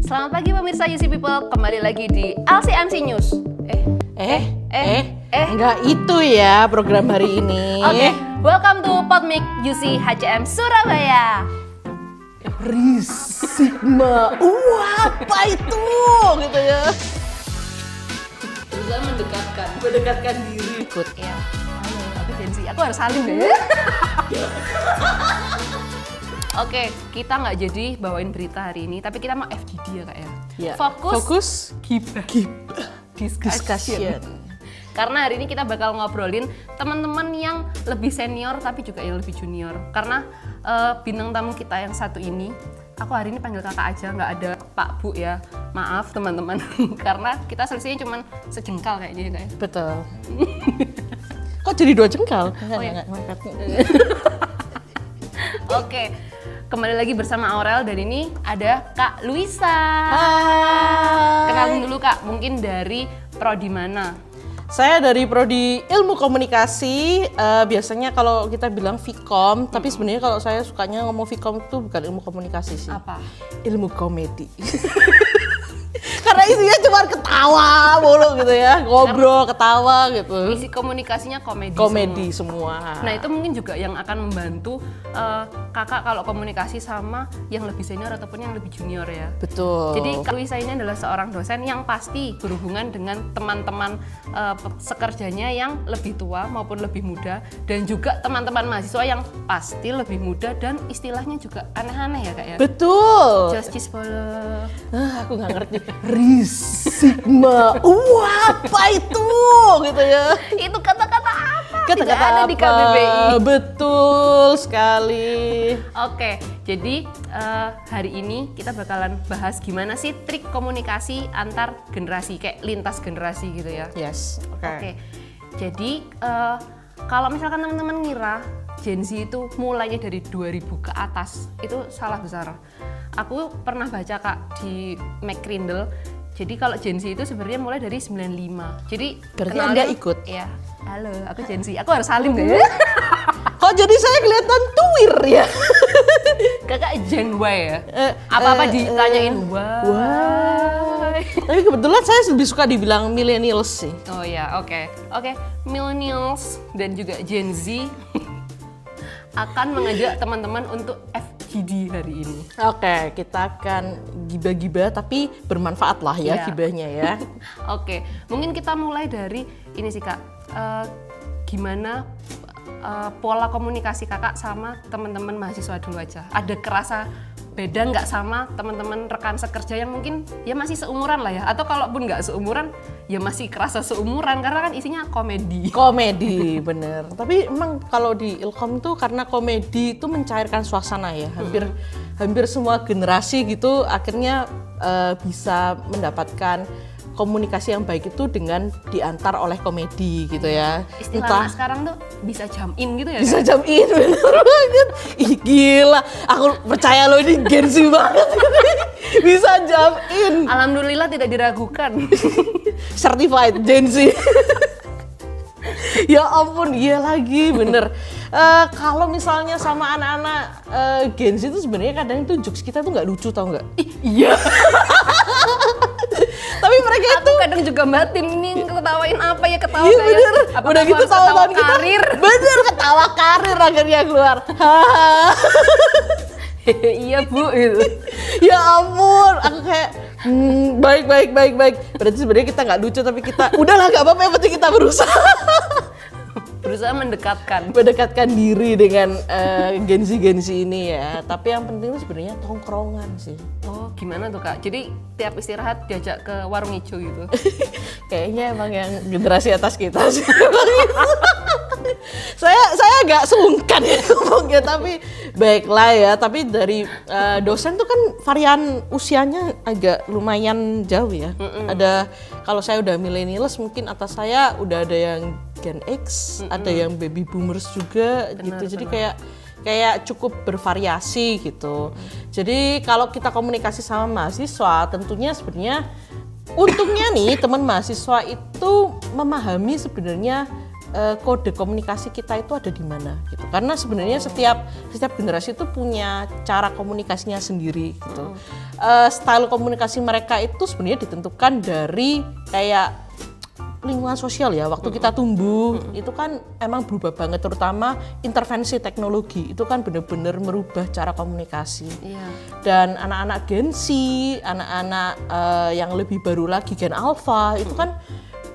Selamat pagi pemirsa UC People, kembali lagi di LCMC News. Enggak itu ya program hari ini. Oke, welcome to Podmic UC HCM Surabaya. Sigma, apa itu gitu ya? Berusaha Mendekatkan diri. Ikut ya. Aku Jensi, aku harus salim deh. Oke, kita nggak jadi bawain berita hari ini, tapi kita mau FGD ya kak ya. Ya. Fokus gibah. Discussion. Karena hari ini kita bakal ngobrolin teman-teman yang lebih senior tapi juga yang lebih junior. Karena bintang tamu kita yang satu ini, aku hari ini panggil kakak aja, nggak ada Pak Bu ya. Maaf teman-teman, karena kita selisihnya cuma sejengkal kayaknya ya kak ya. Betul. Kok jadi 2 jengkal? Oh, ya. Nggak ngangkat. Oke, kembali lagi bersama Aurel dan ini ada Kak Luisa. Hai. Kenalin dulu Kak, mungkin dari prodi mana? Saya dari prodi Ilmu Komunikasi. Biasanya kalau kita bilang Vkom, tapi sebenarnya kalau saya sukanya ngomong Vkom itu bukan ilmu komunikasi sih. Apa? Ilmu komedi. Karena isinya cuma ketawa mulu gitu ya, ngobrol, ketawa gitu. Isi komunikasinya komedi. Komedi semua. Nah itu mungkin juga yang akan membantu kakak kalau komunikasi sama yang lebih senior ataupun yang lebih junior ya. Betul. Jadi Kak Luisa ini adalah seorang dosen yang pasti berhubungan dengan teman-teman sekerjanya yang lebih tua maupun lebih muda, dan juga teman-teman mahasiswa yang pasti lebih muda dan istilahnya juga aneh-aneh ya kak ya. Betul. Just Cispolo. Aku nggak ngerti. Sigma, apa itu gitu ya? Itu kata-kata apa? Kata-kata Tidak ada di apa? KBBI. Betul sekali. Oke, jadi hari ini kita bakalan bahas gimana sih trik komunikasi antar generasi, kayak lintas generasi gitu ya. Yes. Oke, jadi kalau misalkan teman-teman ngira Gen Z itu mulainya dari 2000 ke atas, itu salah besar. Aku pernah baca kak di McCrindle, jadi kalau Gen Z itu sebenarnya mulai dari 95. Jadi Berarti kenalin- Anda ikut? Iya. Halo, aku Gen Z. Aku harus salim deh. Kok jadi saya kelihatan tuir ya? Kakak Gen Y ya? Apa-apa ditanyain why? Tapi kebetulan saya lebih suka dibilang millennials sih. Oh ya, oke. Millennials dan juga Gen Z akan mengajak teman-teman untuk FGD hari ini. Oke, kita akan gibah-gibah tapi bermanfaat lah ya Iya. gibahnya ya. Oke, mungkin kita mulai dari ini sih kak. Gimana pola komunikasi kakak sama teman-teman mahasiswa dulu aja? Ada kerasa beda nggak sama teman-teman rekan sekerja yang mungkin ya masih seumuran lah ya? Atau kalaupun nggak seumuran, ya masih kerasa seumuran karena kan isinya komedi. Komedi, bener. Tapi emang kalau di Ilkom tuh karena komedi itu mencairkan suasana ya. Hampir semua generasi gitu akhirnya bisa mendapatkan komunikasi yang baik itu dengan diantar oleh komedi gitu ya. Istilah anak sekarang tuh bisa jam in gitu ya? Bisa Kak? jam in, bener banget. Ih gila, aku percaya lo ini Gen Z banget. Bisa jam in. Alhamdulillah tidak diragukan. Certified Gen Z. Ya ampun, iya lagi bener. Kalau misalnya sama anak-anak Gen Z itu sebenarnya kadang itu jokes kita tuh nggak lucu, tau nggak? Iya. Tapi mereka itu Aku kadang juga batin ini ketawain apa ya, ketawa iya kayak bener. apa Udah gitu ketawa tawaban kita karir. bener, ketawa karir akhirnya keluar. Iya bu gitu. Ya ampun, aku kayak baik. Berarti sebenarnya kita nggak lucu tapi kita udahlah nggak apa-apa, yang penting kita Berusaha mendekatkan diri dengan Gen Z ini ya. Tapi yang penting itu sebenarnya tongkrongan sih. Oh gimana tuh kak? Jadi tiap istirahat diajak ke warung hijau gitu. Kayaknya emang yang generasi atas kita sih. saya agak sungkan ya ngomongnya, tapi baiklah ya. Tapi dari dosen tuh kan varian usianya agak lumayan jauh ya. Ada, kalau saya udah millennials, mungkin atas saya udah ada yang Gen X, ada yang baby boomers juga gitu. Jadi kayak cukup bervariasi gitu. Jadi kalau kita komunikasi sama mahasiswa, tentunya sebenarnya untungnya nih teman mahasiswa itu memahami sebenarnya kode komunikasi kita itu ada di mana gitu. Karena sebenarnya setiap generasi itu punya cara komunikasinya sendiri gitu. Style komunikasi mereka itu sebenarnya ditentukan dari kayak lingkungan sosial ya. Waktu kita tumbuh itu kan emang berubah banget, terutama intervensi teknologi itu kan benar-benar merubah cara komunikasi. Dan anak-anak Gen Z, anak-anak yang lebih baru lagi Gen Alpha itu kan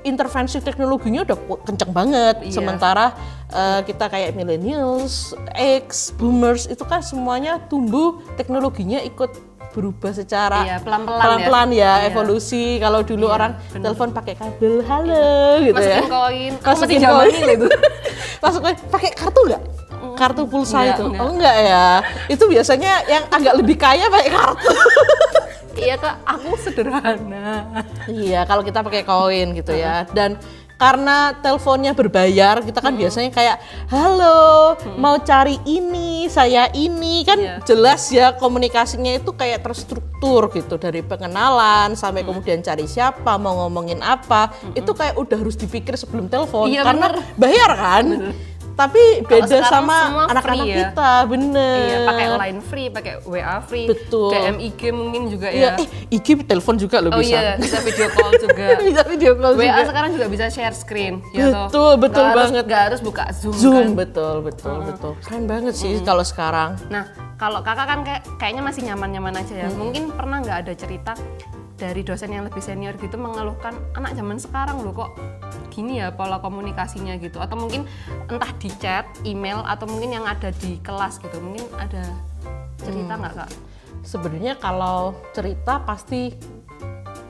intervensi teknologinya udah kenceng banget. Sementara kita kayak millennials, X, boomers itu kan semuanya tumbuh teknologinya ikut berubah secara pelan-pelan ya, evolusi. Kalau dulu orang telepon pakai kabel, halo gitu ya. Masukin koin, aku masih zaman itu. Masukin pakai kartu nggak? Kartu pulsa itu? Enggak. Oh enggak ya. Itu biasanya yang agak lebih kaya pakai kartu. Iya Kak, aku sederhana. Iya, kalau kita pakai koin gitu ya. Dan karena teleponnya berbayar, kita kan biasanya kayak halo, mau cari ini, saya ini, kan jelas ya komunikasinya itu kayak terstruktur gitu, dari pengenalan sampai kemudian cari siapa, mau ngomongin apa, itu kayak udah harus dipikir sebelum telepon, karena bayar kan. Tapi beda sama anak-anak kita, bener. Iya, pakai line free, pakai WA free, betul. DM IG mungkin juga ya. IG telepon juga loh bisa. Oh iya, bisa video call juga. Bisa video call WA juga. sekarang juga bisa share screen. Betul banget. Gak harus buka Zoom kan? Betul. Keren banget sih kalau sekarang. Nah, kalau kakak kan kayaknya masih nyaman-nyaman aja ya. Mungkin pernah nggak ada cerita dari dosen yang lebih senior gitu mengeluhkan anak zaman sekarang loh kok gini ya pola komunikasinya gitu, atau mungkin entah di chat, email, atau mungkin yang ada di kelas gitu, mungkin ada cerita nggak Kak? Sebenarnya kalau cerita pasti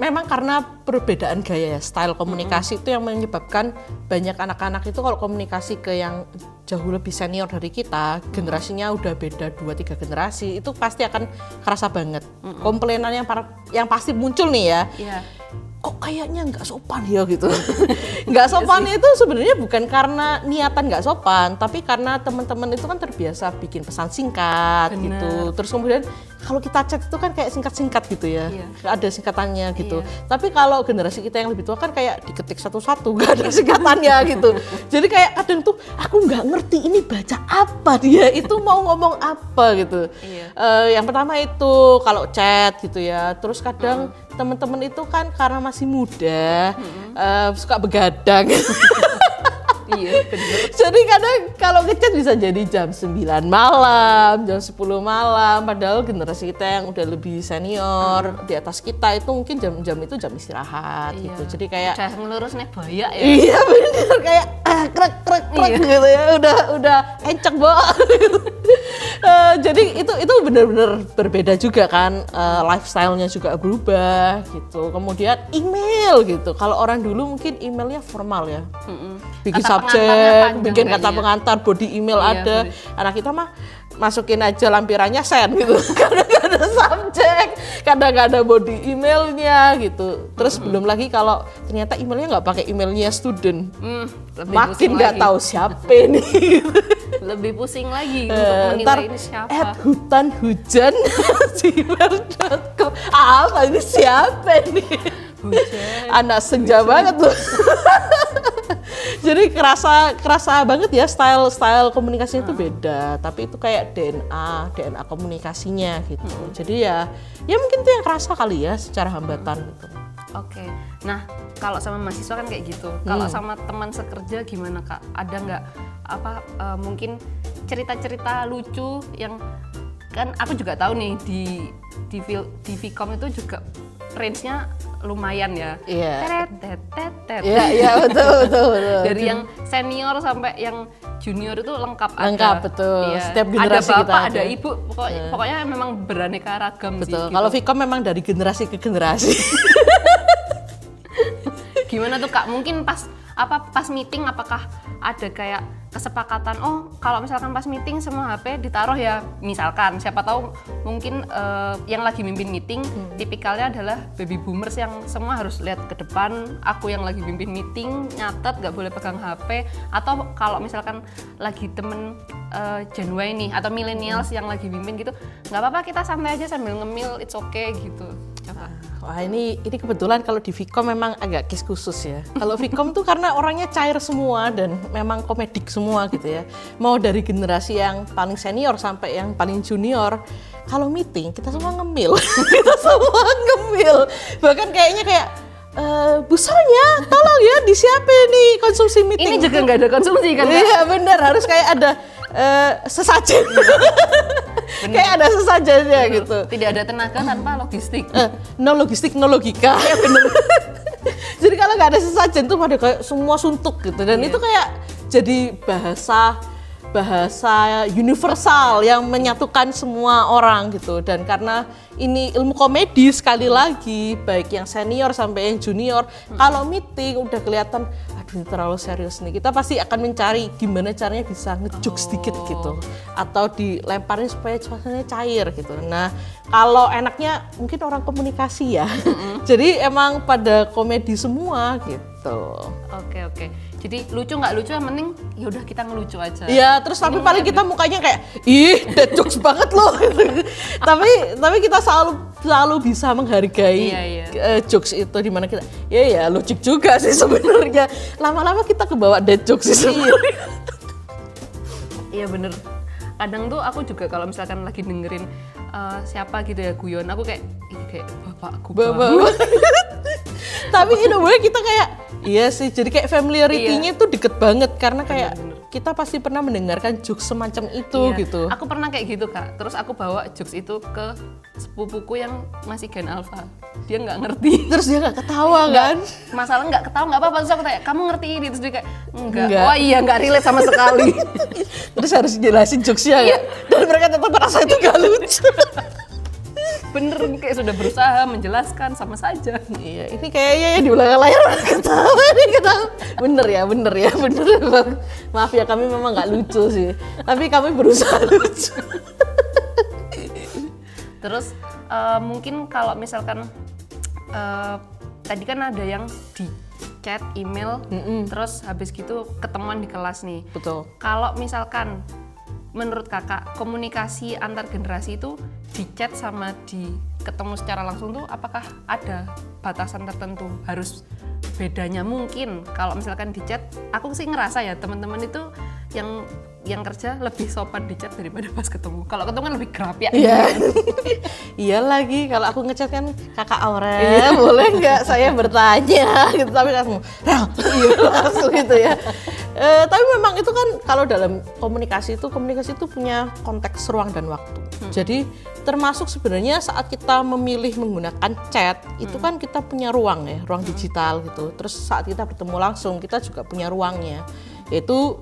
memang karena perbedaan gaya ya, style komunikasi itu yang menyebabkan banyak anak-anak itu kalau komunikasi ke yang jauh lebih senior dari kita, generasinya udah beda 2-3 generasi, itu pasti akan kerasa banget. Komplainan yang pasti muncul nih ya. Kok kayaknya nggak sopan ya gitu. Nggak sopan itu sebenarnya bukan karena niatan nggak sopan, tapi karena teman-teman itu kan terbiasa bikin pesan singkat gitu. Terus kemudian kalau kita chat itu kan kayak singkat-singkat gitu ya, ada singkatannya gitu. Tapi kalau generasi kita yang lebih tua kan kayak diketik satu-satu, nggak ada singkatannya gitu. Jadi kayak kadang tuh aku nggak ngerti ini baca apa dia, itu mau ngomong apa gitu. Yang pertama itu kalau chat gitu ya. Terus kadang teman-teman itu kan karena masih muda, suka begadang. Iya, bener. Jadi kadang kalau ngechat bisa jadi jam 9 malam, jam 10 malam, padahal generasi kita yang udah lebih senior, di atas kita itu mungkin jam-jam itu jam istirahat gitu. Jadi kayak udah ngelurus nih boyak ya. Iya bener, kayak krek gitu ya, udah encek banget. Jadi itu benar-benar berbeda juga kan, lifestyle-nya juga berubah gitu. Kemudian email gitu. Kalau orang dulu mungkin emailnya formal ya. Bikin subjek, bikin kata pengantar, body email ada. Anak kita mah masukin aja lampirannya send gitu. Kadang nggak ada subjek, kadang nggak ada body emailnya gitu. Terus belum lagi kalau ternyata emailnya nggak pakai emailnya student, makin nggak tahu siapa nih. Lebih pusing lagi untuk menilai ini siapa. @hutanhujan@gmail.com. Apa ini siapa nih? Anak senja banget tuh. Jadi kerasa banget ya style komunikasinya itu beda, tapi itu kayak DNA komunikasinya gitu. Jadi ya mungkin itu yang kerasa kali ya secara hambatan gitu. Oke. Nah, kalau sama mahasiswa kan kayak gitu. Kalau sama teman sekerja gimana Kak? Ada nggak mungkin cerita-cerita lucu yang kan aku juga tahu nih di Vkom itu juga range-nya lumayan ya. Iya, betul. Dari yang senior sampai yang junior itu lengkap betul. Iya. Setiap generasi ada bapak, kita ada ibu, pokoknya memang beraneka ragam sih. Betul. Gitu. Kalau Vkom memang dari generasi ke generasi. Gimana tuh Kak? Mungkin pas meeting apakah ada kayak kesepakatan kalau misalkan pas meeting semua HP ditaruh ya, misalkan siapa tahu mungkin yang lagi mimpin meeting tipikalnya adalah baby boomers yang semua harus lihat ke depan, aku yang lagi mimpin meeting nyatet nggak boleh pegang HP, atau kalau misalkan lagi temen Gen Y nih atau millennials yang lagi mimpin gitu, nggak apa-apa kita santai aja sambil ngemil, it's okay gitu. Coba. Wah ini kebetulan kalau di Vkom memang agak case khusus ya. Kalau Vkom tuh karena orangnya cair semua dan memang komedik semua gitu ya. Mau dari generasi yang paling senior sampai yang paling junior. Kalau meeting kita semua ngemil, kita semua ngemil. Bahkan kayaknya kayak Bu Sonya, tolong ya disiapin nih konsumsi meeting. Ini juga nggak ada konsumsi kan? Iya benar, harus kayak ada sesajen. Kayak ada sesajennya gitu. Tidak ada tenaga tanpa logistik. No logistik, no logika. Ya bener. Jadi kalau nggak ada sesajen tuh pada kayak semua suntuk gitu. Dan itu kayak jadi bahasa universal yang menyatukan semua orang gitu. Dan karena ini ilmu komedi sekali lagi, baik yang senior sampai yang junior, kalau meeting udah kelihatan aduh ini terlalu serius nih, kita pasti akan mencari gimana caranya bisa ngejuk sedikit gitu atau dilemparin supaya suasananya cair gitu. Nah kalau enaknya mungkin orang komunikasi ya, jadi emang pada komedi semua gitu. Oke. Jadi lucu nggak lucu yang penting ya udah kita ngelucu aja. Iya, terus tapi paling kita mukanya kayak ih, dead jokes banget loh. tapi kita selalu bisa menghargai jokes itu di mana kita ya lucu juga sih sebenarnya. Lama-lama kita kebawa dead jokes sih sebenarnya. Iya bener. Kadang tuh aku juga kalau misalkan lagi dengerin siapa gitu ya guyon, aku kayak bapakku banget. Tapi in a way kita kayak iya sih, jadi kayak familiarity-nya tuh deket banget karena kayak kita pasti pernah mendengarkan jokes semacam itu gitu. Aku pernah kayak gitu Kak, terus aku bawa jokes itu ke sepupuku yang masih Gen Alpha. Dia nggak ngerti. Terus dia nggak ketawa kan? Masalah nggak ketawa nggak apa-apa, terus aku tanya, kamu ngerti ini? Terus dia kayak, enggak. Oh iya, nggak relate sama sekali. Terus harus jelasin jokesnya ya? Dan mereka tetap merasa itu nggak lucu. Bener, kayak sudah berusaha menjelaskan, sama saja. Iya, ini kayaknya ya di belakang layar ketawa nih, ketawa. Bener ya. Maaf ya, kami memang nggak lucu sih, tapi kami berusaha lucu. Terus mungkin kalau misalkan tadi kan ada yang di chat, email, terus habis gitu ketemuan di kelas nih. Betul. Kalau misalkan menurut kakak komunikasi antar generasi itu di chat sama di ketemu secara langsung tuh apakah ada batasan tertentu, harus bedanya? Mungkin kalau misalkan di chat aku sih ngerasa ya teman-teman itu yang kerja lebih sopan di chat daripada pas ketemu. Kalau ketemu kan lebih kerap ya. Iya. Iya lagi kalau aku ngechat kan Kakak Aurel, boleh nggak saya bertanya gitu, tapi langsung langsung gitu ya. Tapi memang itu kan kalau dalam komunikasi itu punya konteks ruang dan waktu. Jadi termasuk sebenarnya saat kita memilih menggunakan chat itu kan kita punya ruang ya, ruang digital gitu. Terus saat kita bertemu langsung kita juga punya ruangnya, yaitu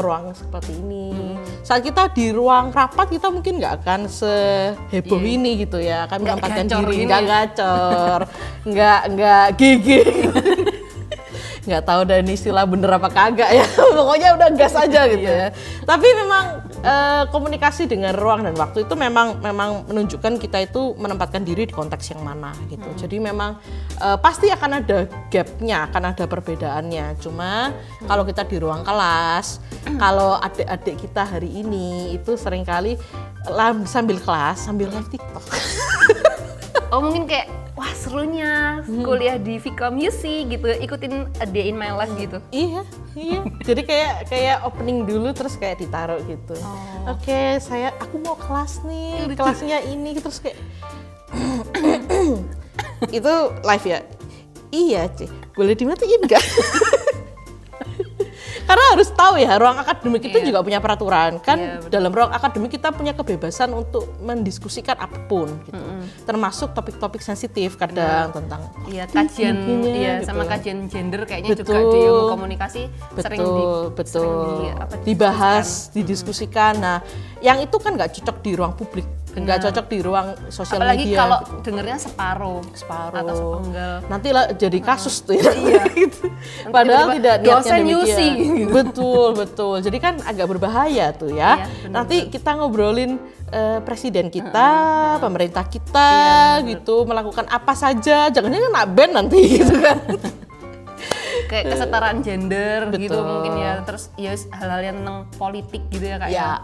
ruang seperti ini. Saat kita di ruang rapat kita mungkin nggak akan seheboh ini gitu ya, akan menempatkan diri, nggak gacor, nggak gigi. Nggak tahu dan istilah bener apa kagak ya, pokoknya udah gas aja gitu ya. Tapi memang komunikasi dengan ruang dan waktu itu memang menunjukkan kita itu menempatkan diri di konteks yang mana gitu. Jadi memang pasti akan ada gapnya, akan ada perbedaannya. Cuma kalau kita di ruang kelas, kalau adik-adik kita hari ini itu seringkali sambil kelas sambil live TikTok. Oh mungkin kayak wah serunya kuliah di Vkom UC gitu, ikutin A Day in My Life gitu. Iya. Jadi kayak opening dulu terus kayak ditaruh gitu. Oke, aku mau kelas nih, kelasnya ini terus kayak itu live ya. Iya, Ci. Boleh dimatiin enggak? Karena harus tahu ya, ruang akademik itu juga punya peraturan kan. Dalam ruang akademik kita punya kebebasan untuk mendiskusikan apapun gitu. Termasuk topik-topik sensitif kadang tentang kajian gitu. sama kajian gender kayaknya juga di ilmu komunikasi sering dibahas, didiskusikan. Nah, yang itu kan nggak cocok di ruang publik. Nggak cocok di ruang sosial apalagi media. Apalagi kalau gitu. dengernya separuh atau sepenggal. Nanti lah jadi kasus tuh ya. Gitu. Padahal tidak niatnya demikian. Betul. Jadi kan agak berbahaya tuh ya. Nanti kita ngobrolin presiden kita, pemerintah kita gitu, melakukan apa saja. Jangan-jangan nak ban nanti gitu kan. kayak kesetaraan gender gitu Betul. mungkin ya. Terus ya hal-hal yang tentang politik gitu ya Kak Ya.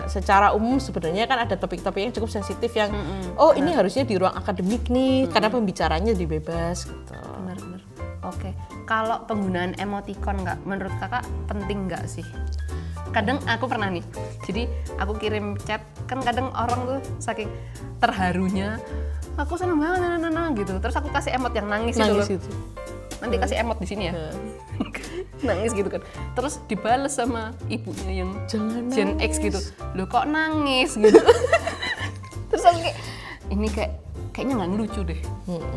Secara umum sebenarnya kan ada topik-topik yang cukup sensitif yang oh ini harusnya di ruang akademik nih karena pembicaranya lebih bebas gitu. Benar-benar. Oke, kalau penggunaan emoticon nggak, menurut kakak penting nggak sih? Kadang aku pernah nih, jadi aku kirim chat, kan kadang orang tuh saking terharunya, aku seneng banget, gitu. Terus aku kasih emot yang nangis itu loh. Itu. Nanti kasih emot di sini ya. Nangis gitu kan. Terus dibales sama ibunya yang Jangan Gen X nangis. gitu. Loh kok nangis gitu. Terus aku kayak ini kayaknya nggak lucu deh.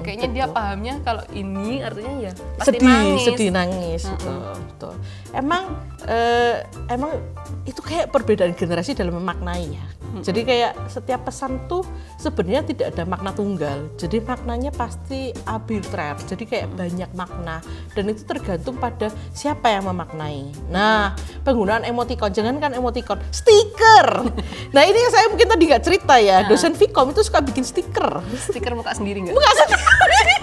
Kayaknya dia pahamnya kalau ini artinya ya pasti sedih nangis betul. Emang itu kayak perbedaan generasi dalam memaknai ya. Jadi kayak setiap pesan tuh sebenarnya tidak ada makna tunggal. Jadi maknanya pasti arbitrer. Jadi kayak banyak makna dan itu tergantung pada siapa yang memaknai. Nah, penggunaan emoticon, jangankan emoticon, stiker. Nah, ini yang saya mungkin tadi nggak cerita ya. Dosen Vkom itu suka bikin stiker. Stiker muka sendiri nggak? Muka sendiri.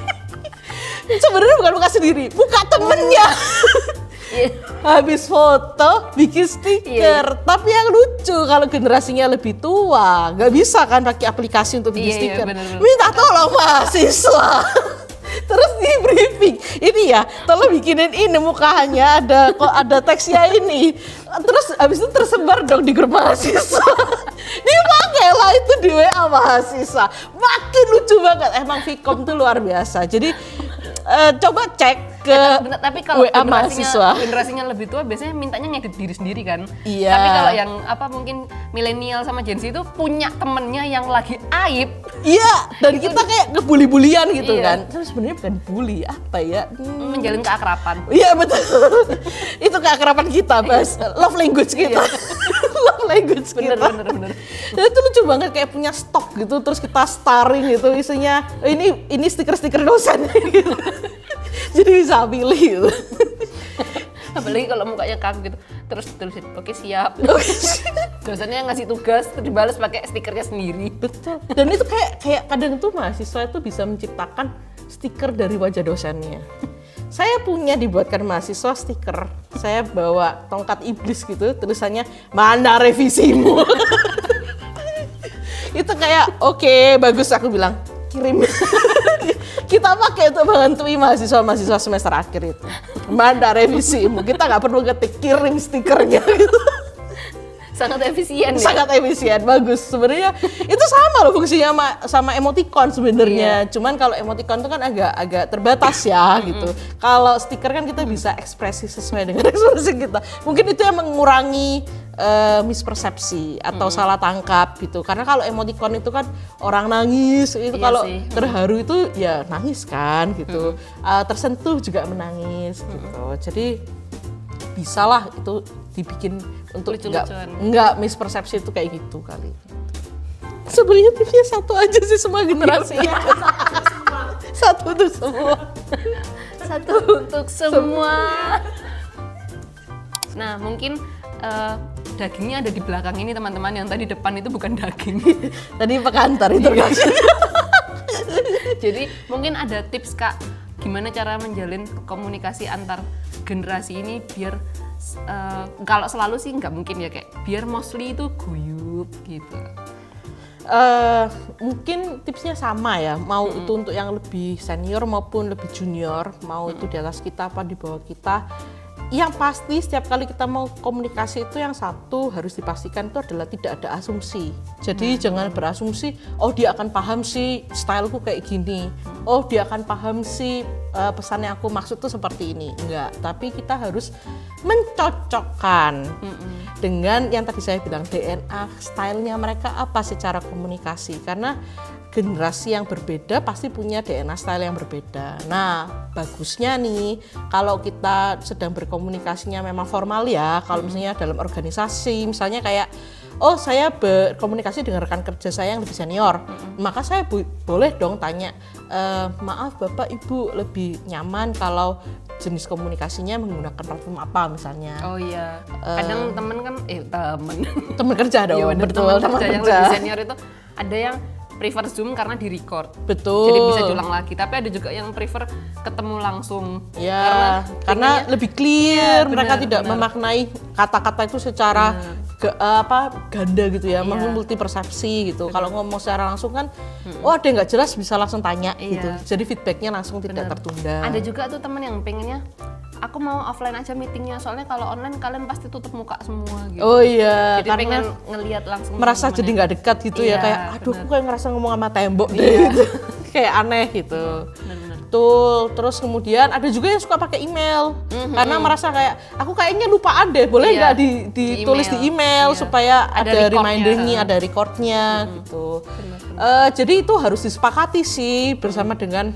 Sebenarnya bukan muka sendiri, muka temennya. Habis foto bikin stiker. Tapi yang lucu kalau generasinya lebih tua nggak bisa kan pakai aplikasi untuk bikin stiker. Bener-bener. Minta tolong mahasiswa. Terus di briefing ini ya, tolong bikinin ini mukanya ada teksnya ini. Terus habis itu tersebar dong di grup mahasiswa. Dipakailah itu di WA mahasiswa. Makin lucu banget. Emang Vkom tuh luar biasa. Jadi coba cek ke tapi kalau WA mahasiswa. generasinya lebih tua biasanya mintanya ngedit diri sendiri kan. Iya. Tapi kalau yang mungkin milenial sama Gen Z itu punya temennya yang lagi aib. Iya, dan kita kayak ngebully-bulian gitu Iya. kan. Terus sebenarnya bukan bully, apa ya? Menjalin keakraban. Iya betul. Itu keakraban kita, Bas. Love language kita. Love language kita. Bener. Dan itu lucu banget kayak punya stok gitu, terus kita starring gitu isinya. Ini stiker-stiker dosen gitu. Jadi bisa pilih gitu. Apalagi kalau mukanya kaku gitu. Terus tulisin, oke siap. Dosennya ngasih tugas, terus dibales pakai stikernya sendiri. Betul. Dan itu kayak kadang tuh mahasiswa itu bisa menciptakan stiker dari wajah dosennya. Saya punya dibuatkan mahasiswa stiker. Saya bawa tongkat iblis gitu, tulisannya mana revisimu. Itu kayak oke, bagus, aku bilang kirim. Kita pakai untuk bantuin mahasiswa semester akhir itu. Mana revisimu? Kita nggak perlu ketik, kirim stikernya gitu. Sangat efisien ya. Sangat efisien, bagus. Sebenarnya itu sama loh fungsinya sama emoticon sebenarnya. Cuman kalau emoticon itu kan agak terbatas ya gitu. Kalau stiker kan kita bisa ekspresi sesuai dengan ekspresi kita. Mungkin itu yang mengurangi mispersepsi atau salah tangkap gitu. Karena kalau emoticon itu kan orang nangis, itu Iya kalau sih. terharu itu ya nangis kan gitu. Tersentuh juga menangis gitu. Jadi bisalah itu dibikin untuk Lucu-lucuan. nggak mispersepsi itu kayak gitu kali. Sebenarnya tipsnya satu aja sih semua generasi. Satu untuk semua. Satu untuk semua. Nah mungkin dagingnya ada di belakang ini teman-teman, yang tadi depan itu bukan daging. Tadi pekantar itu kan. Jadi mungkin ada tips Kak, gimana cara menjalin komunikasi antar generasi ini biar kalau selalu sih nggak mungkin ya, kayak biar mostly itu guyup gitu. Mungkin tipsnya sama ya, mau itu untuk yang lebih senior maupun lebih junior, mau itu di atas kita apa di bawah kita. Yang pasti setiap kali kita mau komunikasi itu yang satu harus dipastikan itu adalah tidak ada asumsi. Jadi jangan berasumsi, oh dia akan paham sih styleku kayak gini. Oh dia akan paham sih pesan yang aku maksud tuh seperti ini. Enggak, tapi kita harus mencocokkan dengan yang tadi saya bilang DNA, stylenya mereka apa secara komunikasi. Karena generasi yang berbeda pasti punya DNA style yang berbeda. Nah, bagusnya nih kalau kita sedang berkomunikasinya memang formal ya, kalau misalnya dalam organisasi, misalnya kayak oh saya berkomunikasi dengan rekan kerja saya yang lebih senior, maka saya boleh dong tanya, maaf Bapak Ibu lebih nyaman kalau jenis komunikasinya menggunakan platform apa misalnya. Oh iya, kadang temen kan, Teman kerja dong, iya, bener, betul, temen kerja yang lebih senior itu ada yang prefer Zoom karena di record. Betul. Jadi bisa diulang lagi. Tapi ada juga yang prefer ketemu langsung. Ya, karena lebih clear, Iya, mereka benar, tidak benar. memaknai kata-kata itu secara ganda gitu ya, Iya. multi persepsi gitu. Kalau ngomong secara langsung kan, oh ada yang nggak jelas bisa langsung tanya Iya. gitu. Jadi feedbacknya langsung tidak tertunda. Ada juga tuh temen yang pengennya aku mau offline aja meetingnya, soalnya kalau online kalian pasti tutup muka semua gitu. Oh iya, Jadi karena pengen ngelihat langsung merasa temen-temennya. jadi nggak dekat gitu ya, Iya, kayak aduh benar. aku kayak ngerasa ngomong sama tembok deh Iya. gitu. Kayak aneh gitu. Benar-benar. Betul. Terus kemudian ada juga yang suka pakai email karena merasa kayak aku kayaknya lupaan deh, boleh Iya, nggak ditulis di email Iya. supaya Ada ada recordnya. remindernya, ada recordnya gitu. Jadi itu harus disepakati sih bersama dengan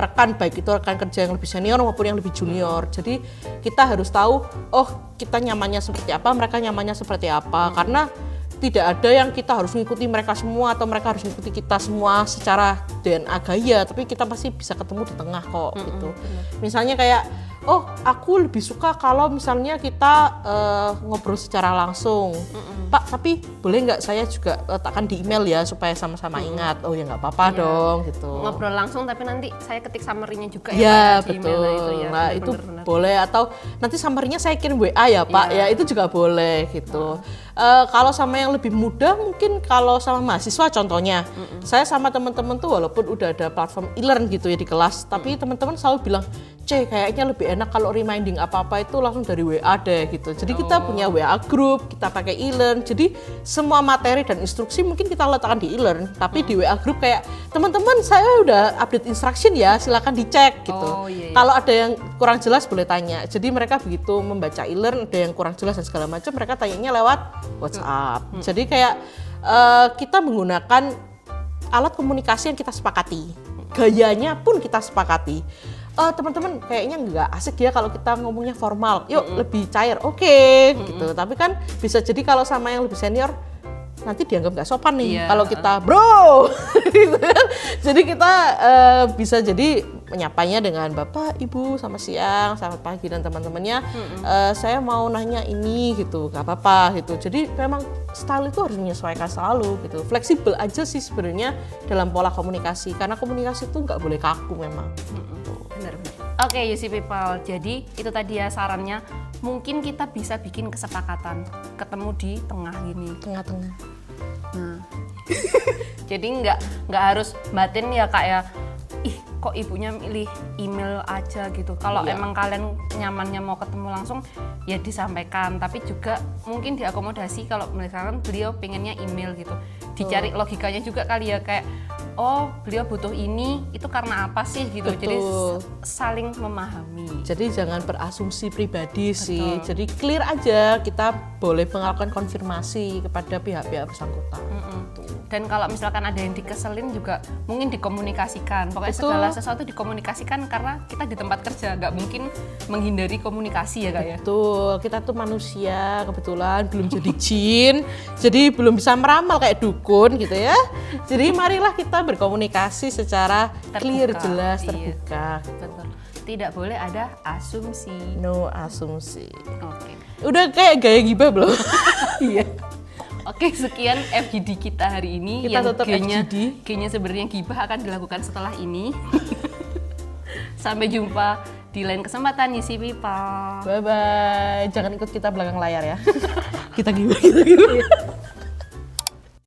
rekan, baik itu rekan kerja yang lebih senior maupun yang lebih junior. Jadi kita harus tahu, oh kita nyamannya seperti apa, mereka nyamannya seperti apa, karena tidak ada yang kita harus mengikuti mereka semua atau mereka harus mengikuti kita semua secara DNA gaya, tapi kita pasti bisa ketemu di tengah kok gitu. Misalnya kayak, oh aku lebih suka kalau misalnya kita ngobrol secara langsung, Pak tapi boleh nggak saya juga letakkan di email ya supaya sama-sama ingat. Oh ya nggak apa-apa dong gitu. Ngobrol langsung tapi nanti saya ketik summary-nya juga Ya ya Pak, di betul. email itu ya. Nah itu Benar-benar. boleh, atau nanti summary-nya saya kirim WA ya Pak, ya itu juga boleh gitu. Kalau sama yang lebih muda mungkin kalau sama mahasiswa contohnya, saya sama teman-teman tuh walaupun udah ada platform e-learn gitu ya di kelas, tapi teman-teman selalu bilang, kayaknya lebih enak kalau reminding apa-apa itu langsung dari WA deh gitu. Jadi kita punya WA group, kita pakai e-learn. Jadi semua materi dan instruksi mungkin kita letakkan di e-learn, tapi di WA group kayak teman-teman saya udah update instruction ya, silakan dicek gitu. Oh, iya, iya. Kalau ada yang kurang jelas boleh tanya. Jadi mereka begitu membaca e-learn ada yang kurang jelas dan segala macam, mereka tanyanya lewat WhatsApp. Jadi kayak kita menggunakan alat komunikasi yang kita sepakati. Gayanya pun kita sepakati. Teman-teman kayaknya nggak asik ya kalau kita ngomongnya formal. Yuk lebih cair. Oke, gitu. Tapi kan bisa jadi kalau sama yang lebih senior nanti dianggap nggak sopan nih Iya. kalau kita bro gitu kan. Jadi kita bisa jadi menyapanya dengan Bapak, Ibu, selamat siang, selamat pagi dan teman-temannya. Saya mau nanya ini gitu, nggak apa-apa gitu. Jadi memang style itu harus menyesuaikan selalu gitu. Fleksibel aja sih sebenarnya dalam pola komunikasi, karena komunikasi itu nggak boleh kaku memang. Benar-benar. Oke, UC People. Jadi itu tadi ya sarannya. Mungkin kita bisa bikin kesepakatan ketemu di tengah gini. Tengah-tengah. Nah, jadi nggak harus batin ya Kak ya. Ih, kok ibunya milih email aja gitu. Kalau Iya. emang kalian nyamannya mau ketemu langsung, ya disampaikan. Tapi juga mungkin diakomodasi kalau misalkan beliau pengennya email gitu. Dicari logikanya juga kali ya, kayak oh beliau butuh ini, itu karena apa sih gitu. Jadi Betul. saling memahami. Jadi jangan berasumsi pribadi sih. Jadi clear aja, kita boleh melakukan konfirmasi kepada pihak-pihak bersangkutan. Dan kalau misalkan ada yang dikeselin juga mungkin dikomunikasikan. Pokoknya Betul. segala sesuatu dikomunikasikan karena kita di tempat kerja, nggak mungkin menghindari komunikasi ya Kak ya. Betul, kita tuh manusia kebetulan belum jadi jin, jadi belum bisa meramal kayak dukun gitu ya. Jadi marilah kita berkomunikasi secara clear, Terbuka, jelas, iya. terbuka. Betul. Tidak boleh ada asumsi. No asumsi. Oke. Udah kayak gaya gibah belum? Iya. Oke, sekian FGD kita hari ini. Kita yang tetap FGD. G-nya sebenarnya gibah akan dilakukan setelah ini. Sampai jumpa di lain kesempatan UC People. Bye bye. Jangan ikut kita belakang layar ya. Kita gibah.